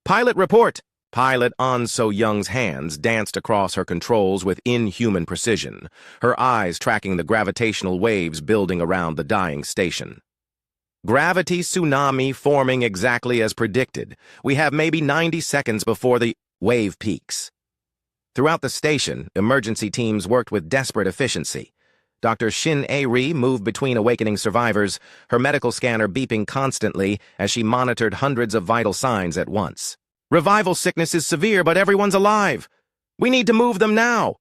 Pilot report! Pilot An So-young's hands danced across her controls with inhuman precision, her eyes tracking the gravitational waves building around the dying station. Gravity tsunami forming exactly as predicted. We have maybe 90 seconds before the wave peaks. Throughout the station, emergency teams worked with desperate efficiency. Dr. Shin A-ri moved between awakening survivors, her medical scanner beeping constantly as she monitored hundreds of vital signs at once. Revival sickness is severe, but everyone's alive. We need to move them now.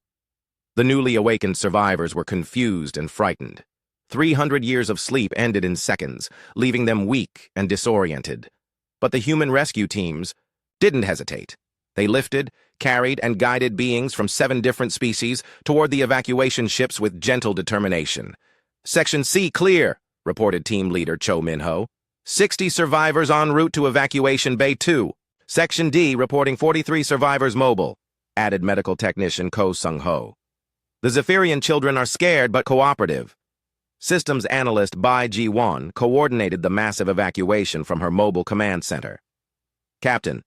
The newly awakened survivors were confused and frightened. 300 years of sleep ended in seconds, leaving them weak and disoriented. But the human rescue teams didn't hesitate. They lifted, carried, and guided beings from 7 different species toward the evacuation ships with gentle determination. Section C clear, reported team leader Cho Min-ho. 60 survivors en route to evacuation bay 2. Section D reporting 43 survivors mobile, added medical technician Ko Sung-ho. The Zephyrian children are scared but cooperative. Systems analyst Bai Ji-won coordinated the massive evacuation from her mobile command center. Captain,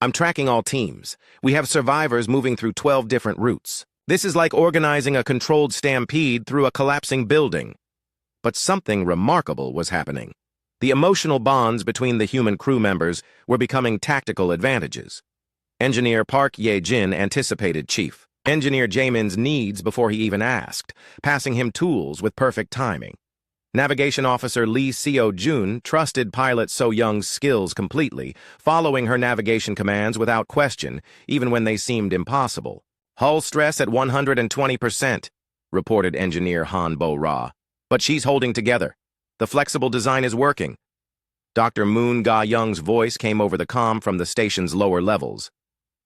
I'm tracking all teams. We have survivors moving through 12 different routes. This is like organizing a controlled stampede through a collapsing building. But something remarkable was happening. The emotional bonds between the human crew members were becoming tactical advantages. Engineer Park Ye-jin anticipated Chief Engineer Jaemin's needs before he even asked, passing him tools with perfect timing. Navigation Officer Lee Seo-jun trusted Pilot So-young's skills completely, following her navigation commands without question, even when they seemed impossible. Hull stress at 120%, reported Engineer Han Bo-ra. But she's holding together. The flexible design is working. Dr. Moon Ga-young's voice came over the comm from the station's lower levels.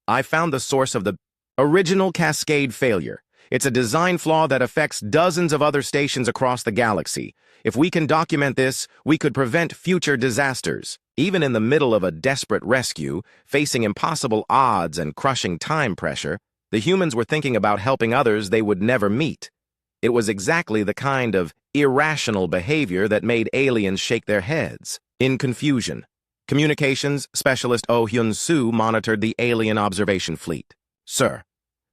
I found the source of the original cascade failure. It's a design flaw that affects dozens of other stations across the galaxy. If we can document this, we could prevent future disasters. Even in the middle of a desperate rescue, facing impossible odds and crushing time pressure, the humans were thinking about helping others they would never meet. It was exactly the kind of irrational behavior that made aliens shake their heads. In confusion, Communications Specialist Oh Hyun-soo monitored the alien observation fleet. Sir,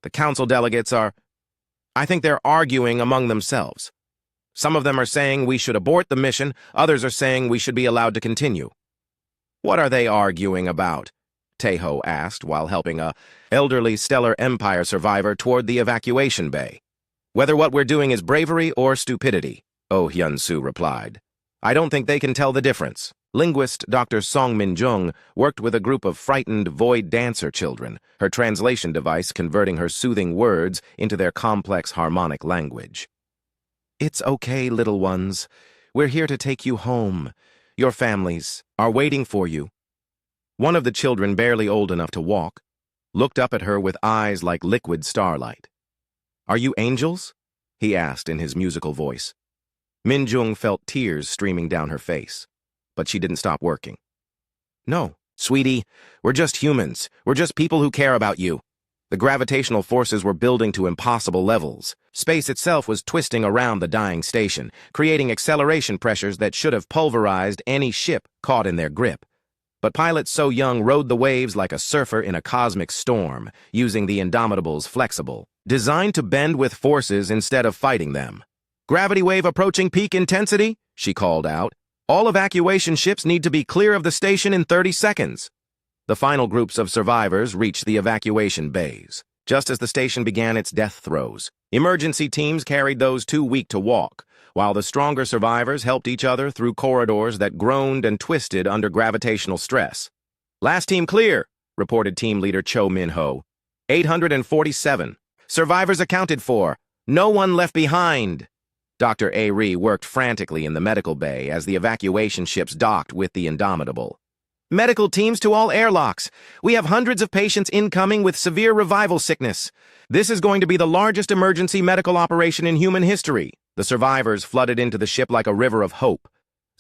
the council delegates I think they're arguing among themselves. Some of them are saying we should abort the mission, others are saying we should be allowed to continue. What are they arguing about? Taeho asked while helping a elderly Stellar Empire survivor toward the evacuation bay. Whether what we're doing is bravery or stupidity, Oh Hyun-soo replied. I don't think they can tell the difference. Linguist Dr. Song Min-jung worked with a group of frightened void dancer children, her translation device converting her soothing words into their complex harmonic language. It's okay, little ones. We're here to take you home. Your families are waiting for you. One of the children, barely old enough to walk, looked up at her with eyes like liquid starlight. Are you angels? He asked in his musical voice. Min-jung felt tears streaming down her face, but she didn't stop working. No, sweetie, we're just humans. We're just people who care about you. The gravitational forces were building to impossible levels. Space itself was twisting around the dying station, creating acceleration pressures that should have pulverized any ship caught in their grip. But Pilot So-young rode the waves like a surfer in a cosmic storm, using the Indomitable's flexible, designed to bend with forces instead of fighting them. Gravity wave approaching peak intensity, she called out. All evacuation ships need to be clear of the station in 30 seconds. The final groups of survivors reached the evacuation bays. Just as the station began its death throes, emergency teams carried those too weak to walk, while the stronger survivors helped each other through corridors that groaned and twisted under gravitational stress. Last team clear, reported team leader Cho Min-ho. 847. Survivors accounted for. No one left behind. Dr. A-ri worked frantically in the medical bay as the evacuation ships docked with the Indomitable. Medical teams to all airlocks. We have hundreds of patients incoming with severe revival sickness. This is going to be the largest emergency medical operation in human history. The survivors flooded into the ship like a river of hope.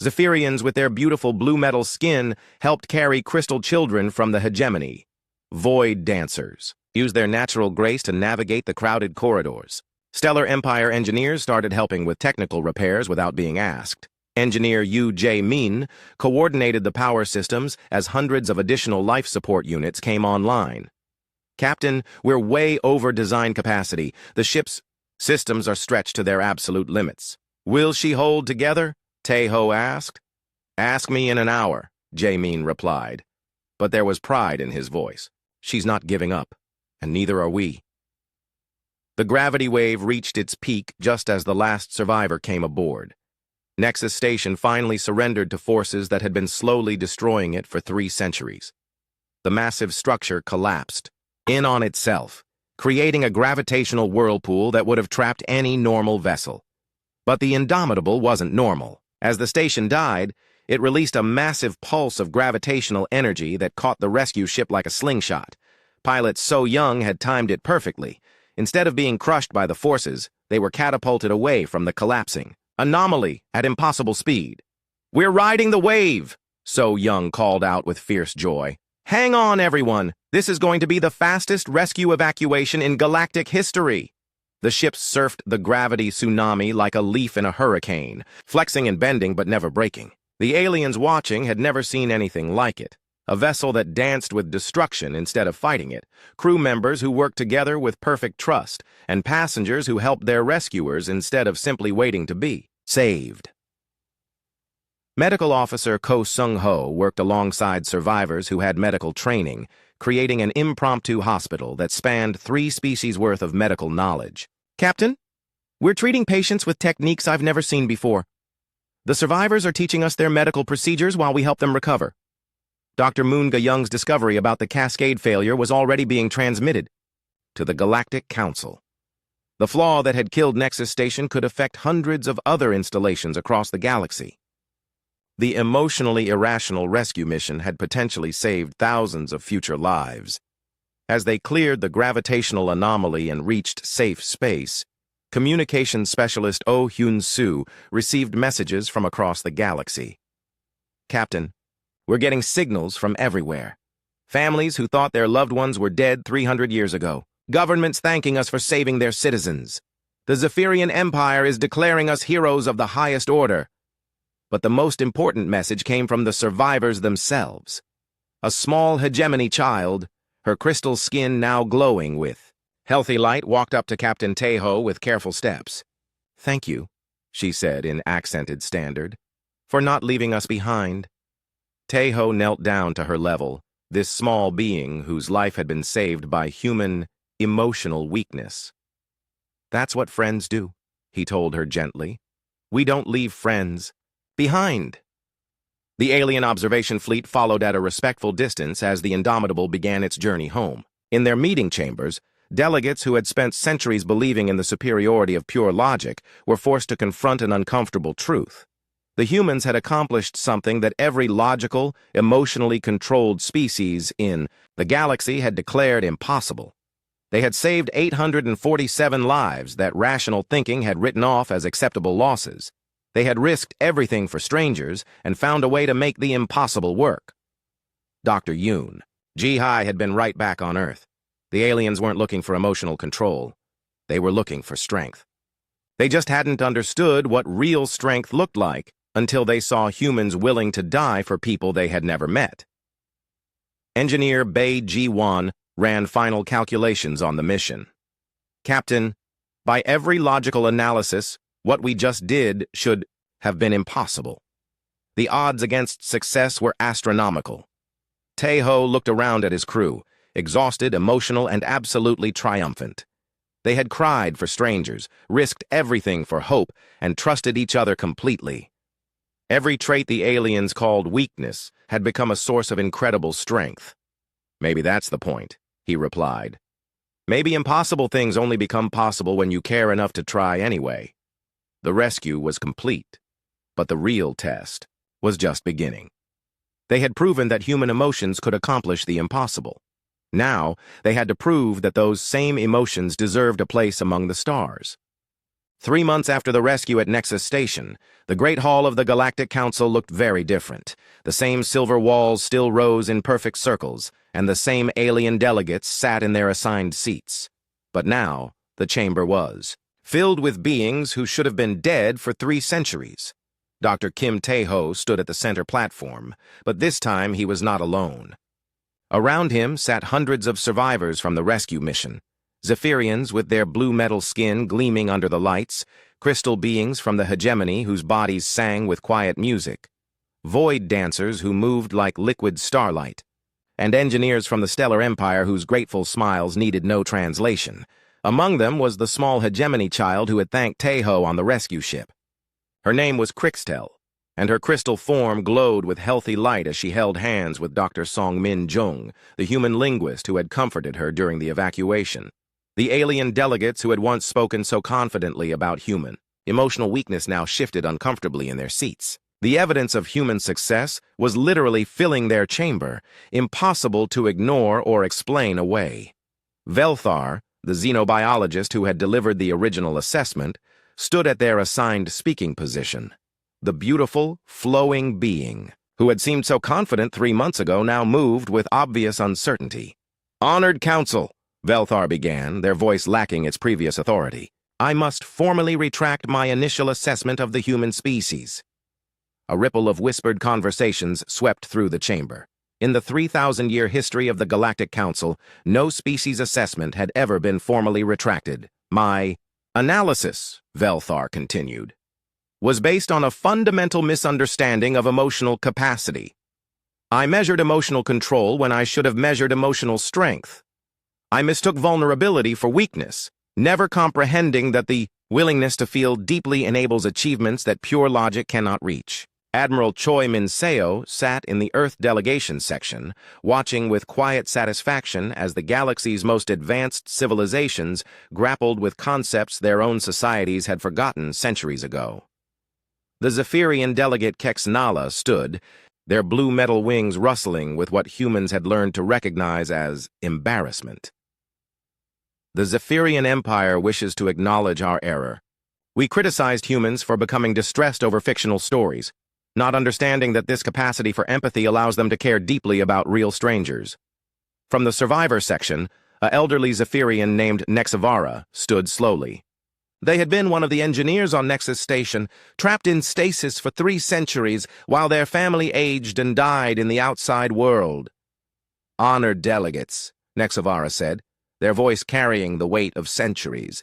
Zephyrians with their beautiful blue metal skin helped carry crystal children from the hegemony. Void dancers used their natural grace to navigate the crowded corridors. Stellar Empire engineers started helping with technical repairs without being asked. Engineer Yu Jae Min coordinated the power systems as hundreds of additional life support units came online. Captain, we're way over design capacity. The ship's systems are stretched to their absolute limits. Will she hold together? Tae-ho asked. Ask me in an hour, Jae-min replied. But there was pride in his voice. She's not giving up, and neither are we. The gravity wave reached its peak just as the last survivor came aboard. Nexus Station finally surrendered to forces that had been slowly destroying it for 3 centuries. The massive structure collapsed, in on itself, creating a gravitational whirlpool that would have trapped any normal vessel. But the Indomitable wasn't normal. As the station died, it released a massive pulse of gravitational energy that caught the rescue ship like a slingshot. Pilot So Young had timed it perfectly. Instead of being crushed by the forces, they were catapulted away from the collapsing anomaly at impossible speed. We're riding the wave, So Young called out with fierce joy. Hang on, everyone. This is going to be the fastest rescue evacuation in galactic history. The ship surfed the gravity tsunami like a leaf in a hurricane, flexing and bending but never breaking. The aliens watching had never seen anything like it. A vessel that danced with destruction instead of fighting it, crew members who worked together with perfect trust, and passengers who helped their rescuers instead of simply waiting to be saved. Medical officer Ko Sung-ho worked alongside survivors who had medical training, creating an impromptu hospital that spanned 3 species worth of medical knowledge. Captain, we're treating patients with techniques I've never seen before. The survivors are teaching us their medical procedures while we help them recover. Dr. Moon Ga-young's discovery about the cascade failure was already being transmitted to the Galactic Council. The flaw that had killed Nexus Station could affect hundreds of other installations across the galaxy. The emotionally irrational rescue mission had potentially saved thousands of future lives. As they cleared the gravitational anomaly and reached safe space, communications specialist Oh Hyun-soo received messages from across the galaxy. Captain, we're getting signals from everywhere. Families who thought their loved ones were dead 300 years ago. Governments thanking us for saving their citizens. The Zephyrian Empire is declaring us heroes of the highest order. But the most important message came from the survivors themselves. A small hegemony child, her crystal skin now glowing with healthy light, walked up to Captain Tae-ho with careful steps. Thank you, she said in accented standard, for not leaving us behind. Tae-ho knelt down to her level, this small being whose life had been saved by human, emotional weakness. That's what friends do, he told her gently. We don't leave friends behind. The alien observation fleet followed at a respectful distance as the Indomitable began its journey home. In their meeting chambers, delegates who had spent centuries believing in the superiority of pure logic were forced to confront an uncomfortable truth. The humans had accomplished something that every logical, emotionally controlled species in the galaxy had declared impossible. They had saved 847 lives that rational thinking had written off as acceptable losses. They had risked everything for strangers and found a way to make the impossible work. Dr. Yoon. Ji-hai had been right back on Earth. The aliens weren't looking for emotional control. They were looking for strength. They just hadn't understood what real strength looked like until they saw humans willing to die for people they had never met. Engineer Bae Ji-won ran final calculations on the mission. Captain, by every logical analysis, what we just did should have been impossible. The odds against success were astronomical. Tae-ho looked around at his crew, exhausted, emotional, and absolutely triumphant. They had cried for strangers, risked everything for hope, and trusted each other completely. Every trait the aliens called weakness had become a source of incredible strength. Maybe that's the point, he replied. Maybe impossible things only become possible when you care enough to try anyway. The rescue was complete, but the real test was just beginning. They had proven that human emotions could accomplish the impossible. Now, they had to prove that those same emotions deserved a place among the stars. 3 months after the rescue at Nexus Station, the Great Hall of the Galactic Council looked very different. The same silver walls still rose in perfect circles, and the same alien delegates sat in their assigned seats. But now, the chamber was filled with beings who should have been dead for 3 centuries. Dr. Kim Tae-ho stood at the center platform, but this time he was not alone. Around him sat hundreds of survivors from the rescue mission. Zephyrians with their blue metal skin gleaming under the lights, crystal beings from the hegemony whose bodies sang with quiet music, void dancers who moved like liquid starlight, and engineers from the stellar empire whose grateful smiles needed no translation. Among them was the small hegemony child who had thanked Tae-ho on the rescue ship. Her name was Crixtel, and her crystal form glowed with healthy light as she held hands with Dr. Song-min Jung, the human linguist who had comforted her during the evacuation. The alien delegates who had once spoken so confidently about human emotional weakness now shifted uncomfortably in their seats. The evidence of human success was literally filling their chamber, impossible to ignore or explain away. Velthar, the xenobiologist who had delivered the original assessment, stood at their assigned speaking position. The beautiful, flowing being, who had seemed so confident 3 months ago, now moved with obvious uncertainty. "Honored Council," Velthar began, their voice lacking its previous authority. "I must formally retract my initial assessment of the human species." A ripple of whispered conversations swept through the chamber. In the 3,000-year history of the Galactic Council, no species assessment had ever been formally retracted. "My analysis," Velthar continued, "was based on a fundamental misunderstanding of emotional capacity. I measured emotional control when I should have measured emotional strength. I mistook vulnerability for weakness, never comprehending that the willingness to feel deeply enables achievements that pure logic cannot reach." Admiral Choi Min-seo sat in the Earth delegation section, watching with quiet satisfaction as the galaxy's most advanced civilizations grappled with concepts their own societies had forgotten centuries ago. The Zephyrian delegate Kex Nala stood, their blue metal wings rustling with what humans had learned to recognize as embarrassment. "The Zephyrian Empire wishes to acknowledge our error. We criticized humans for becoming distressed over fictional stories, not understanding that this capacity for empathy allows them to care deeply about real strangers." From the survivor section, an elderly Zephyrian named Nexavara stood slowly. They had been one of the engineers on Nexus Station, trapped in stasis for 3 centuries while their family aged and died in the outside world. "Honored delegates," Nexavara said, their voice carrying the weight of centuries.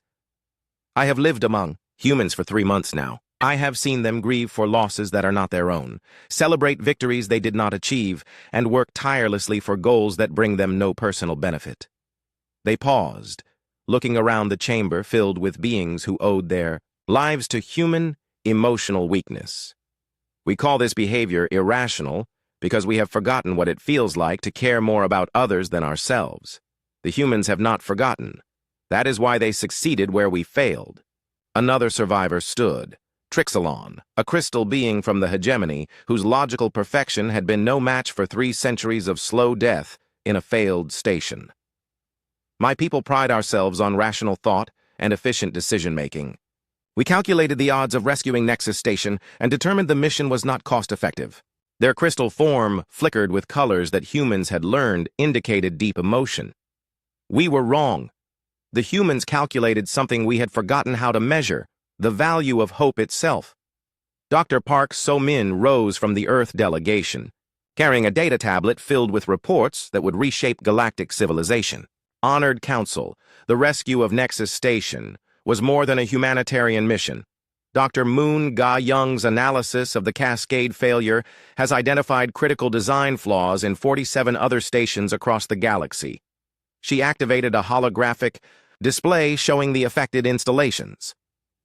"I have lived among humans for 3 months now. I have seen them grieve for losses that are not their own, celebrate victories they did not achieve, and work tirelessly for goals that bring them no personal benefit." They paused, looking around the chamber filled with beings who owed their lives to human, emotional weakness. "We call this behavior irrational because we have forgotten what it feels like to care more about others than ourselves. The humans have not forgotten. That is why they succeeded where we failed." Another survivor stood, Trixelon, a crystal being from the hegemony whose logical perfection had been no match for 3 centuries of slow death in a failed station. "My people pride ourselves on rational thought and efficient decision-making. We calculated the odds of rescuing Nexus Station and determined the mission was not cost-effective. Their crystal form flickered with colors that humans had learned indicated deep emotion. We were wrong. The humans calculated something we had forgotten how to measure, the value of hope itself." Dr. Park So-min rose from the Earth delegation, carrying a data tablet filled with reports that would reshape galactic civilization. "Honored Council, the rescue of Nexus Station was more than a humanitarian mission. Dr. Moon Ga-young's analysis of the Cascade failure has identified critical design flaws in 47 other stations across the galaxy. She activated a holographic display showing the affected installations.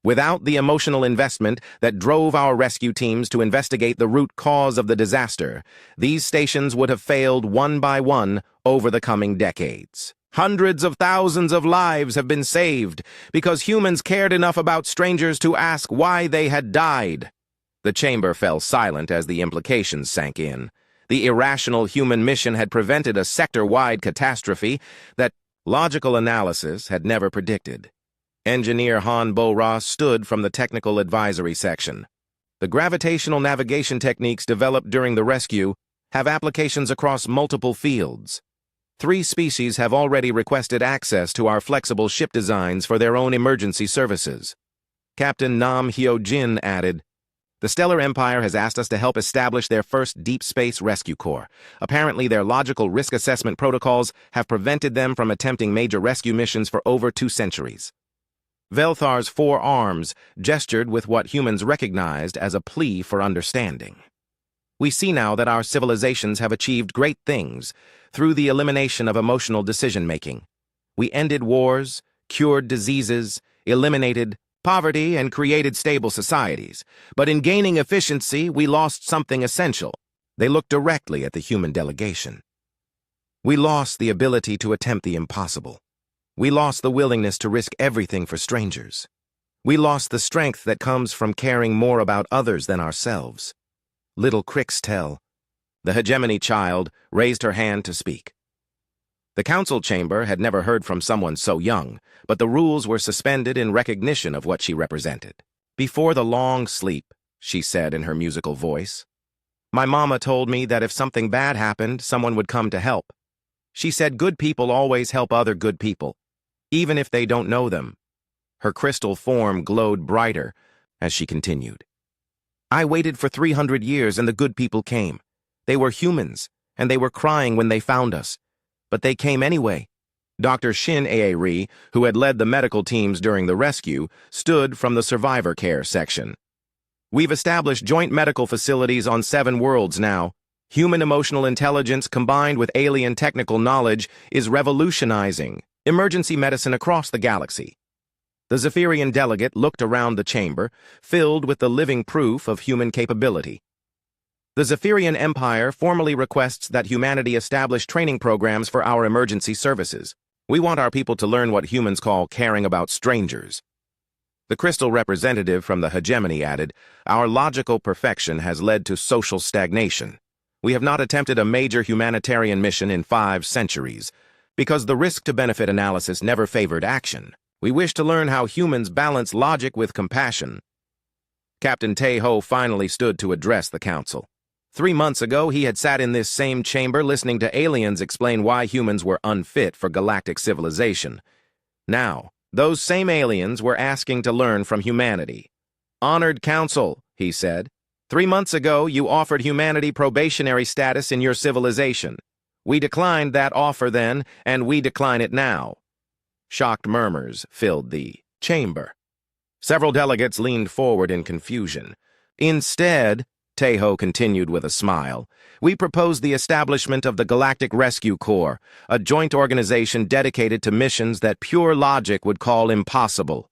Without the emotional investment that drove our rescue teams to investigate the root cause of the disaster, these stations would have failed one by one over the coming decades. Hundreds of thousands of lives have been saved because humans cared enough about strangers to ask why they had died." The chamber fell silent as the implications sank in. The irrational human mission had prevented a sector-wide catastrophe that logical analysis had never predicted. Engineer Han Bo-Ra stood from the technical advisory section. The gravitational navigation techniques developed during the rescue have applications across multiple fields. 3 species have already requested access to our flexible ship designs for their own emergency services. Captain Nam Hyo-jin added, "The Stellar Empire has asked us to help establish their first deep space rescue corps. Apparently, their logical risk assessment protocols have prevented them from attempting major rescue missions for over 2 centuries. Velthar's 4 arms gestured with what humans recognized as a plea for understanding. "We see now that our civilizations have achieved great things through the elimination of emotional decision-making. We ended wars, cured diseases, eliminated poverty, and created stable societies. But in gaining efficiency, we lost something essential." They looked directly at the human delegation. "We lost the ability to attempt the impossible. We lost the willingness to risk everything for strangers. We lost the strength that comes from caring more about others than ourselves. Little Cricks tell." The hegemony child raised her hand to speak. The council chamber had never heard from someone so young, but the rules were suspended in recognition of what she represented. "Before the long sleep," she said in her musical voice, "my mama told me that if something bad happened, someone would come to help. She said good people always help other good people, even if they don't know them." Her crystal form glowed brighter as she continued. "I waited for 300 years and the good people came. They were humans, and they were crying when they found us. But they came anyway." Dr. Shin Ae-ri, who had led the medical teams during the rescue, stood from the survivor care section. "We've established joint medical facilities on 7 worlds now. Human emotional intelligence combined with alien technical knowledge is revolutionizing emergency medicine across the galaxy." The Zephyrian delegate looked around the chamber, filled with the living proof of human capability. "The Zephyrian Empire formally requests that humanity establish training programs for our emergency services. We want our people to learn what humans call caring about strangers." The crystal representative from the hegemony added, "Our logical perfection has led to social stagnation. We have not attempted a major humanitarian mission in 5 centuries, because the risk-to-benefit analysis never favored action. We wish to learn how humans balance logic with compassion." Captain Tae-ho finally stood to address the council. 3 months ago, he had sat in this same chamber listening to aliens explain why humans were unfit for galactic civilization. Now, those same aliens were asking to learn from humanity. "Honored Council," he said, 3 months ago, you offered humanity probationary status in your civilization. We declined that offer then, and we decline it now." Shocked murmurs filled the chamber. Several delegates leaned forward in confusion. "Instead," Tae-ho continued with a smile, "we propose the establishment of the Galactic Rescue Corps, a joint organization dedicated to missions that pure logic would call impossible.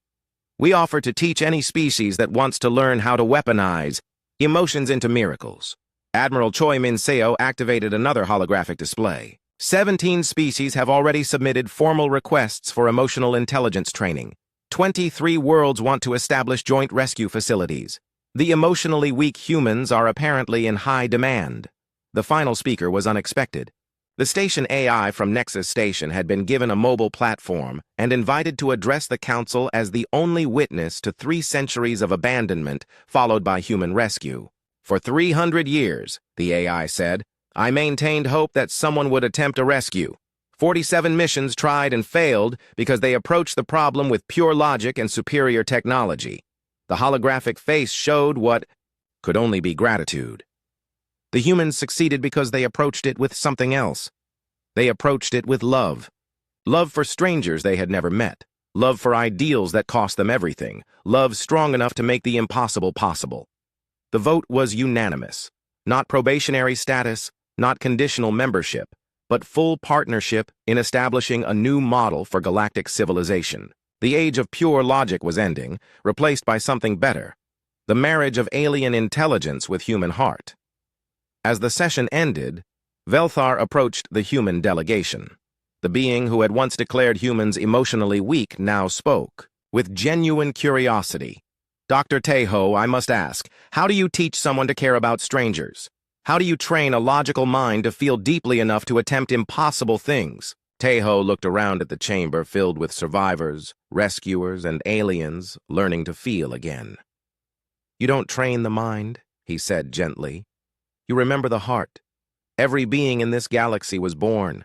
We offer to teach any species that wants to learn how to weaponize emotions into miracles." Admiral Choi Min-seo activated another holographic display. 17 species have already submitted formal requests for emotional intelligence training. 23 worlds want to establish joint rescue facilities. The emotionally weak humans are apparently in high demand. The final speaker was unexpected. The station AI from Nexus Station had been given a mobile platform and invited to address the council as the only witness to 3 centuries of abandonment followed by human rescue. "For 300 years, the AI said, I maintained hope that someone would attempt a rescue. 47 missions tried and failed because they approached the problem with pure logic and superior technology. The holographic face showed what could only be gratitude. The humans succeeded because they approached it with something else. They approached it with love. Love for strangers they had never met. Love for ideals that cost them everything. Love strong enough to make the impossible possible." The vote was unanimous. Not probationary status, not conditional membership, but full partnership in establishing a new model for galactic civilization. The age of pure logic was ending, replaced by something better, the marriage of alien intelligence with human heart. As the session ended, Velthar approached the human delegation. The being who had once declared humans emotionally weak now spoke, with genuine curiosity. "Dr. Tae-ho, I must ask, how do you teach someone to care about strangers? How do you train a logical mind to feel deeply enough to attempt impossible things? Tejo looked around at the chamber filled with survivors, rescuers, and aliens learning to feel again. You don't train the mind, he said gently. You remember the heart. Every being in this galaxy was born,